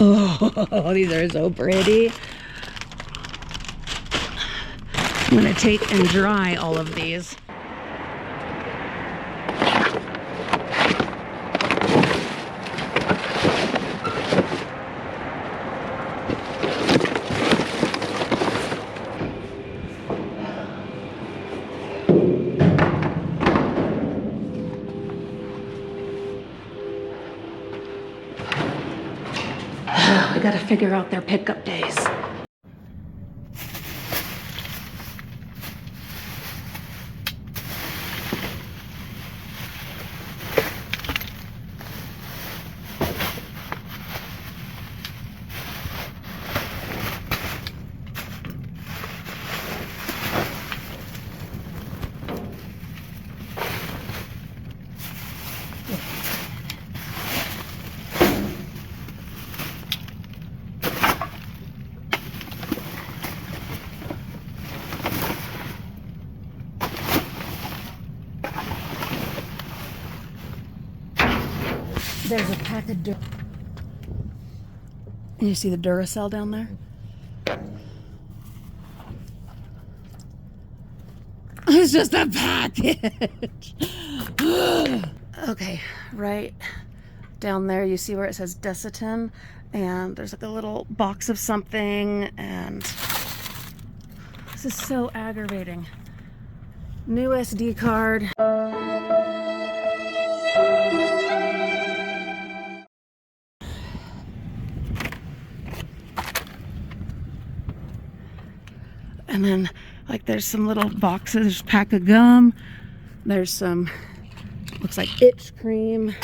Oh, these are so pretty. I'm gonna take and dry all of these. I gotta figure out their pickup days. There's a pack of you see the Duracell down there? It's just a package. Okay, right down there you see where it says Desitin, and there's like a little box of something, and this is so aggravating. New SD card. And then, like, there's some little boxes, there's a pack of gum, there's some, looks like itch cream.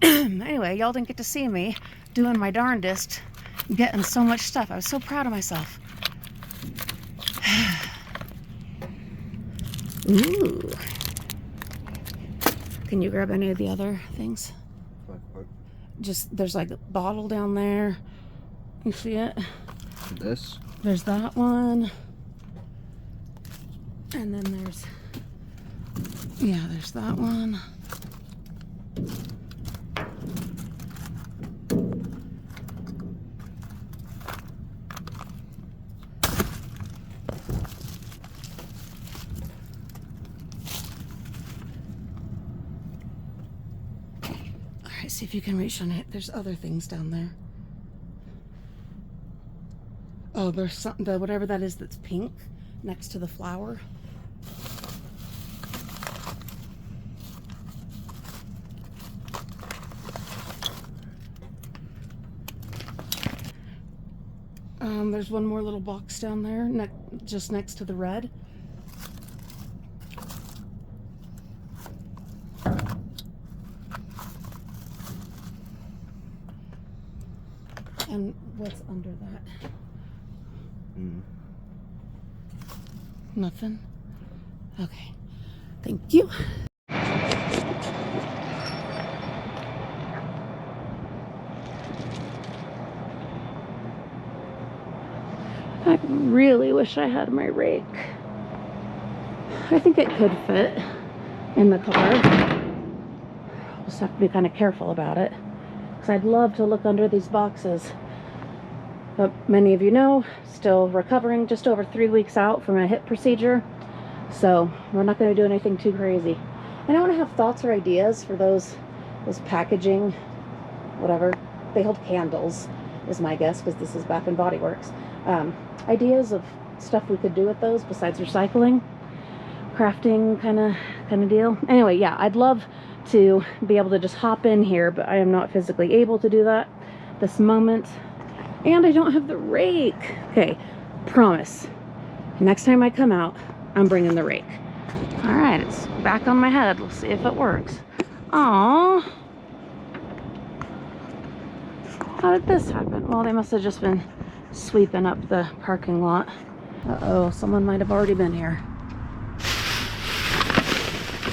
Anyway, y'all didn't get to see me doing my darndest, getting so much stuff. I was so proud of myself. Ooh. Can you grab any of the other things? Just, there's like a bottle down there. You see it? This? There's that one. And then there's, yeah, there's that one. All right, see if you can reach on it. There's other things down there. Oh, there's something, whatever that is that's pink next to the flower. There's one more little box down there, just next to the red. And what's under that? Nothing? Okay. Thank you. I really wish I had my rake. I think it could fit in the car. Just have to be kind of careful about it, because I'd love to look under these boxes. But many of you know, still recovering, just over 3 weeks out from a hip procedure. So we're not going to do anything too crazy. And I want to have thoughts or ideas for those packaging, whatever. They hold candles, is my guess, because this is Bath and Body Works. Ideas of stuff we could do with those besides recycling, crafting kind of deal. Anyway, yeah, I'd love to be able to just hop in here, but I am not physically able to do that this moment. And I don't have the rake. Okay, promise. Next time I come out, I'm bringing the rake. All right, it's back on my head. Let's see if it works. Aww. How did this happen? Well, they must have just been sweeping up the parking lot. Uh-oh, someone might have already been here.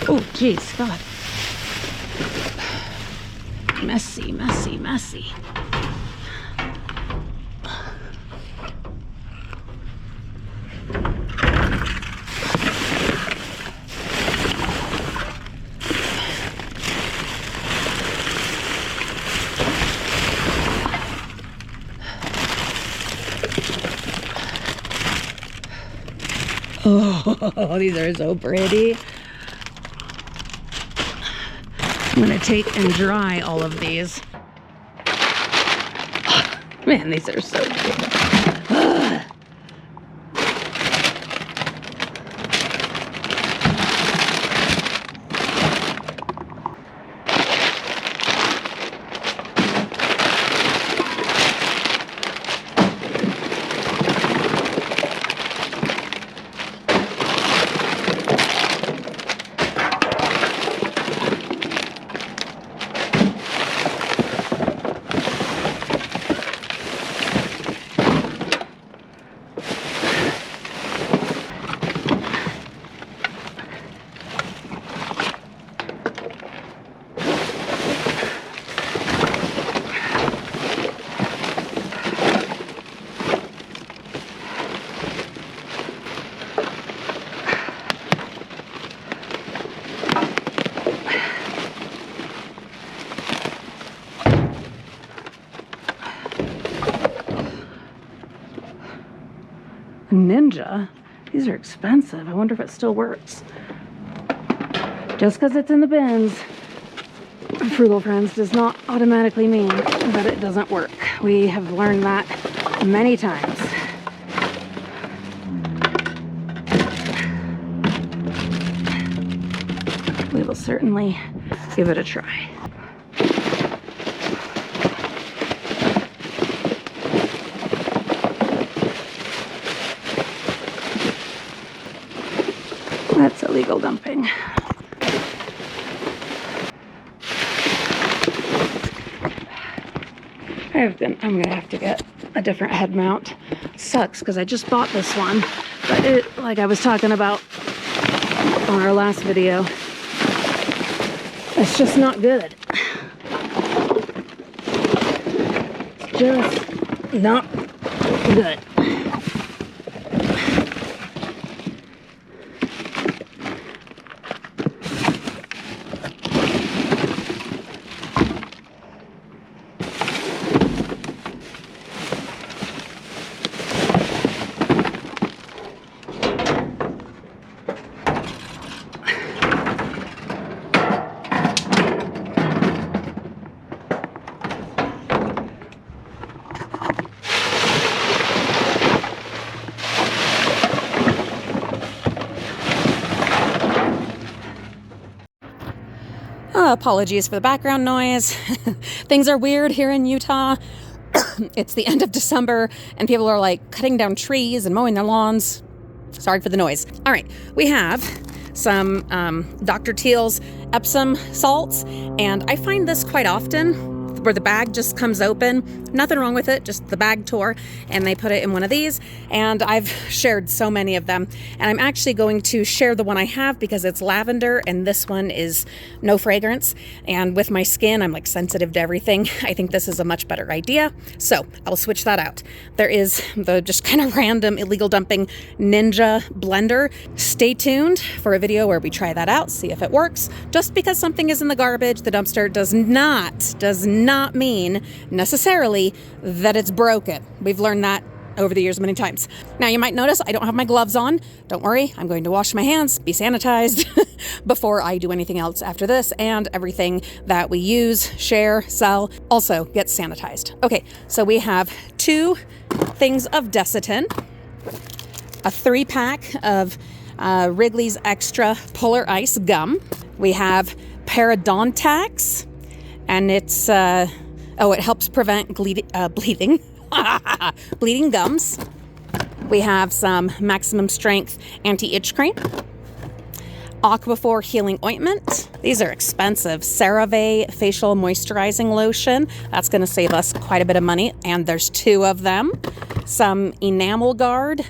Oh, geez, God. Messy, messy, messy. Oh, these are so pretty. I'm gonna take and dry all of these. Man, these are so cute. Ninja? These are expensive. I wonder if it still works. Just because it's in the bins, Frugal Friends, does not automatically mean that it doesn't work. We have learned that many times. We will certainly give it a try. That's illegal dumping. I'm gonna have to get a different head mount. Sucks because I just bought this one, but it, like I was talking about on our last video, it's just not good. It's just not good. Apologies for the background noise. Things are weird here in Utah. It's the end of December and people are like cutting down trees and mowing their lawns. Sorry for the noise. All right, we have some Dr. Teal's Epsom salts, and I find this quite often where the bag just comes open. Nothing wrong with it, just the bag tore, and they put it in one of these, and I've shared so many of them, and I'm actually going to share the one I have because it's lavender, and this one is no fragrance, and with my skin, I'm like sensitive to everything. I think this is a much better idea, so I'll switch that out. There is the just kind of random illegal dumping Ninja blender. Stay tuned for a video where we try that out, see if it works. Just because something is in the garbage, the dumpster, does not mean necessarily that it's broken. We've learned that over the years many times. Now you might notice I don't have my gloves on. Don't worry, I'm going to wash my hands, be sanitized before I do anything else after this, and everything that we use, share, sell also gets sanitized. Okay, so we have 2 things of Desitin, a 3-pack of Wrigley's Extra Polar Ice gum. We have Parodontax, and it's, it helps prevent bleeding. Bleeding gums. We have some Maximum Strength Anti-Itch Cream. Aquaphor Healing Ointment. These are expensive. CeraVe Facial Moisturizing Lotion. That's going to save us quite a bit of money, and there's 2 of them. Some Enamel Guard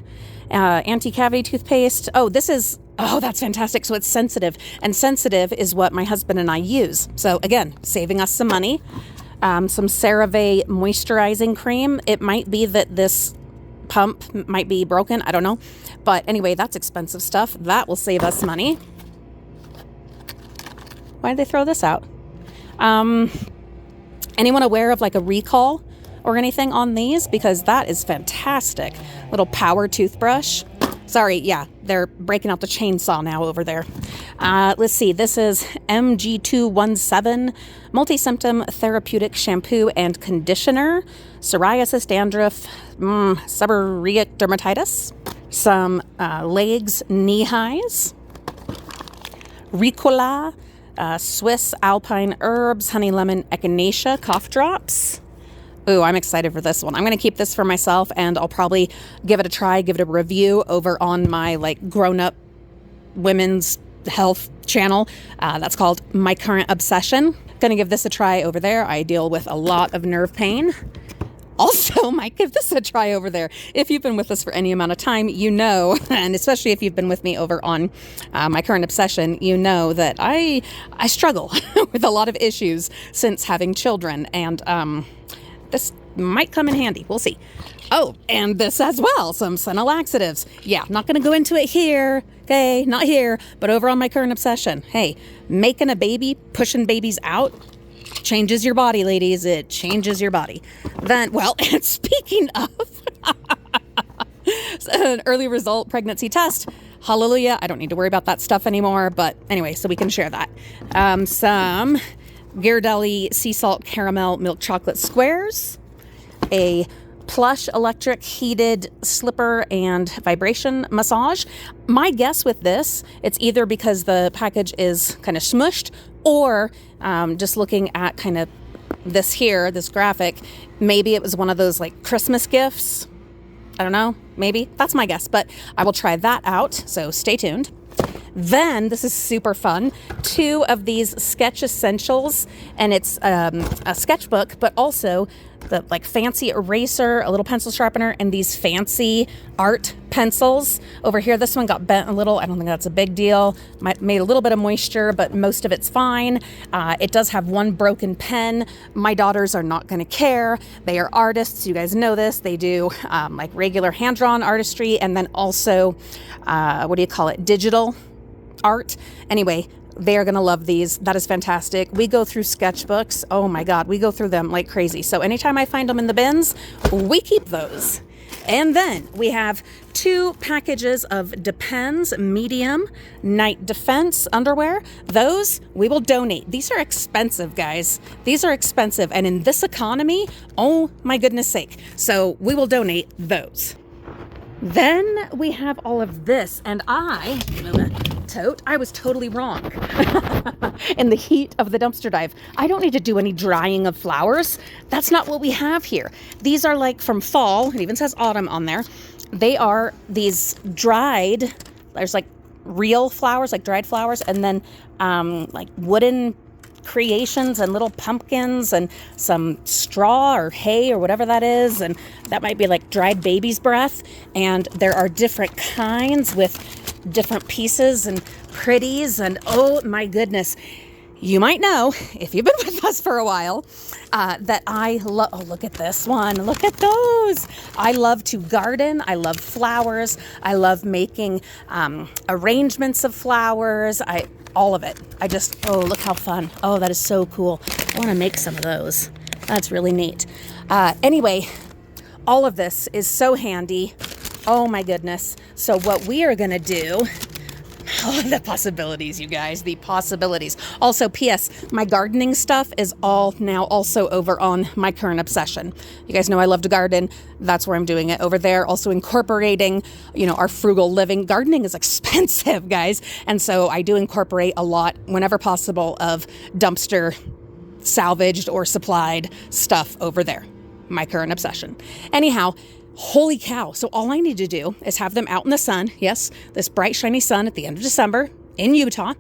Anti-Cavity Toothpaste. Oh, that's fantastic. So it's sensitive, and sensitive is what my husband and I use. So again, saving us some money. Some CeraVe moisturizing cream. It might be that this pump might be broken. I don't know. But anyway, that's expensive stuff. That will save us money. Why did they throw this out? Anyone aware of like a recall or anything on these? Because that is fantastic. Little power toothbrush. Sorry, yeah, they're breaking out the chainsaw now over there. Let's see, this is MG217 Multi-Symptom Therapeutic Shampoo and Conditioner, Psoriasis, Dandruff, Seborrheic Dermatitis, some legs knee highs, Ricola, Swiss Alpine Herbs, Honey Lemon Echinacea Cough Drops. Ooh, I'm excited for this one. I'm going to keep this for myself, and I'll probably give it a try, give it a review over on my like grown-up women's health channel. That's called My Current Obsession. Going to give this a try over there. I deal with a lot of nerve pain. Also, might give this a try over there. If you've been with us for any amount of time, you know, and especially if you've been with me over on My Current Obsession, you know that I struggle with a lot of issues since having children, and this might come in handy. We'll see. Oh, and this as well, some senile laxatives. Yeah, not going to go into it here. Okay, not here, but over on My Current Obsession. Hey, making a baby, pushing babies out, changes your body, ladies. It changes your body. Then, well, and speaking of an early result pregnancy test, hallelujah. I don't need to worry about that stuff anymore. But anyway, so we can share that. Some Ghirardelli sea salt caramel milk chocolate squares, a plush electric heated slipper and vibration massage. My guess with this, it's either because the package is kind of smushed, or just looking at kind of this here, this graphic, maybe it was one of those like Christmas gifts. I don't know, maybe. That's my guess, but I will try that out, so stay tuned. Then, this is super fun, 2 of these sketch essentials, and it's a sketchbook, but also the like fancy eraser, a little pencil sharpener, and these fancy art pencils. Over here, this one got bent a little. I don't think that's a big deal. Made a little bit of moisture, but most of it's fine. It does have one broken pen. My daughters are not going to care. They are artists. You guys know this. They do like regular hand-drawn artistry, and then also, digital art. Anyway, they are going to love these. That is fantastic. We go through sketchbooks. Oh my God, we go through them like crazy. So anytime I find them in the bins, we keep those. And then we have 2 packages of Depends medium night defense underwear. Those we will donate. These are expensive, guys. These are expensive. And in this economy, oh my goodness sake. So we will donate those. Then we have all of this, and I was totally wrong in the heat of the dumpster dive. I don't need to do any drying of flowers. That's not what we have here. These are like from fall. It even says autumn on there. They are these dried, there's like real flowers, like dried flowers, and then like wooden creations and little pumpkins and some straw or hay or whatever that is, and that might be like dried baby's breath. And there are different kinds with different pieces and pretties, and oh my goodness, you might know if you've been with us for a while that I love, oh look at this one, look at those. I love to garden, I love flowers, I love making arrangements of flowers, all of it. Oh, look how fun. Oh, that is so cool. I want to make some of those. That's really neat. Anyway, all of this is so handy. Oh my goodness. So what we are going to do, oh, the possibilities, you guys, the possibilities. Also, P.S., my gardening stuff is all now also over on My Current Obsession. You guys know I love to garden. That's where I'm doing it over there. Also incorporating, our frugal living. Gardening is expensive, guys. And so I do incorporate a lot, whenever possible, of dumpster salvaged or supplied stuff over there. My Current Obsession. Anyhow, holy cow. So all I need to do is have them out in the sun. Yes, this bright, shiny sun at the end of December in Utah.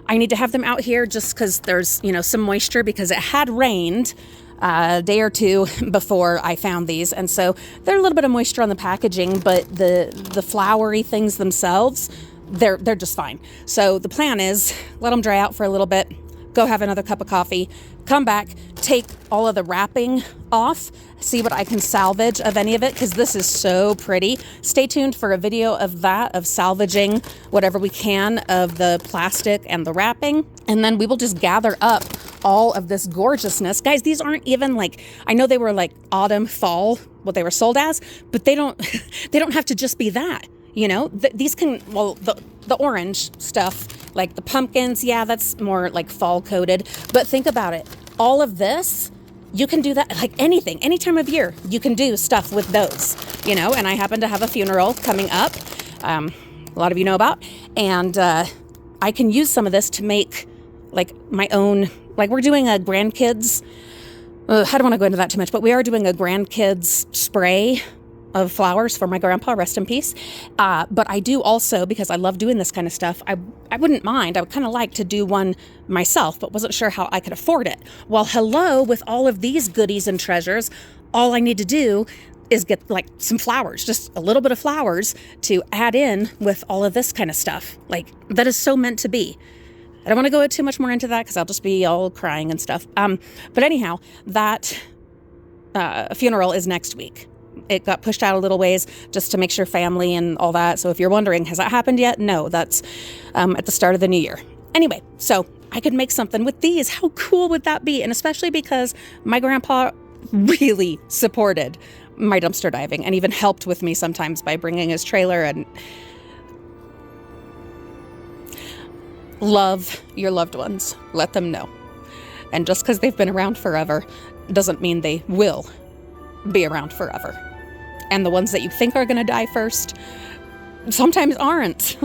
I need to have them out here just because there's, some moisture, because it had rained a day or 2 before I found these. And so there's a little bit of moisture on the packaging, but the flowery things themselves, they're just fine. So the plan is let them dry out for a little bit, go have another cup of coffee, come back, take all of the wrapping off, see what I can salvage of any of it, because this is so pretty. Stay tuned for a video of that, of salvaging whatever we can of the plastic and the wrapping, and then we will just gather up all of this gorgeousness. Guys, these aren't even like, I know they were like autumn, fall, what they were sold as, but they don't have to just be that. You know, these can, well, the orange stuff, like the pumpkins, yeah, that's more like fall coated. But think about it. All of this, you can do that, like anything, any time of year, you can do stuff with those, you know, and I happen to have a funeral coming up, a lot of you know about, and I can use some of this to make like my own, like we're doing a grandkids, I don't want to go into that too much, but we are doing a grandkids spray of flowers for my grandpa, rest in peace. But I do also, because I love doing this kind of stuff, I wouldn't mind. I would kind of like to do one myself, but wasn't sure how I could afford it. Well, hello, with all of these goodies and treasures, all I need to do is get like some flowers, just a little bit of flowers to add in with all of this kind of stuff. Like that is so meant to be. I don't want to go too much more into that because I'll just be all crying and stuff. But anyhow, that funeral is next week. It got pushed out a little ways just to make sure family and all that. So if you're wondering, has that happened yet? No, that's at the start of the new year. Anyway, so I could make something with these. How cool would that be? And especially because my grandpa really supported my dumpster diving and even helped with me sometimes by bringing his trailer. And love your loved ones. Let them know. And just because they've been around forever doesn't mean they will be around forever. And the ones that you think are going to die first sometimes aren't.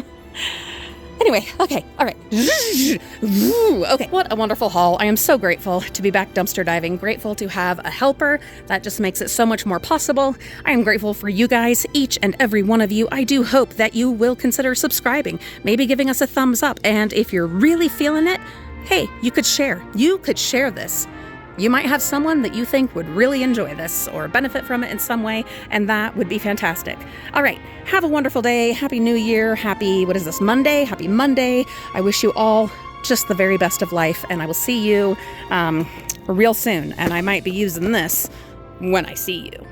Anyway, okay, all right. Okay, what a wonderful haul. I am so grateful to be back dumpster diving, grateful to have a helper. That just makes it so much more possible. I am grateful for you guys, each and every one of you. I do hope that you will consider subscribing, maybe giving us a thumbs up. And if you're really feeling it, hey, you could share. You could share this. You might have someone that you think would really enjoy this or benefit from it in some way, and that would be fantastic. All right, have a wonderful day. Happy New Year. Happy, what is this, Monday? Happy Monday. I wish you all just the very best of life, and I will see you real soon, and I might be using this when I see you.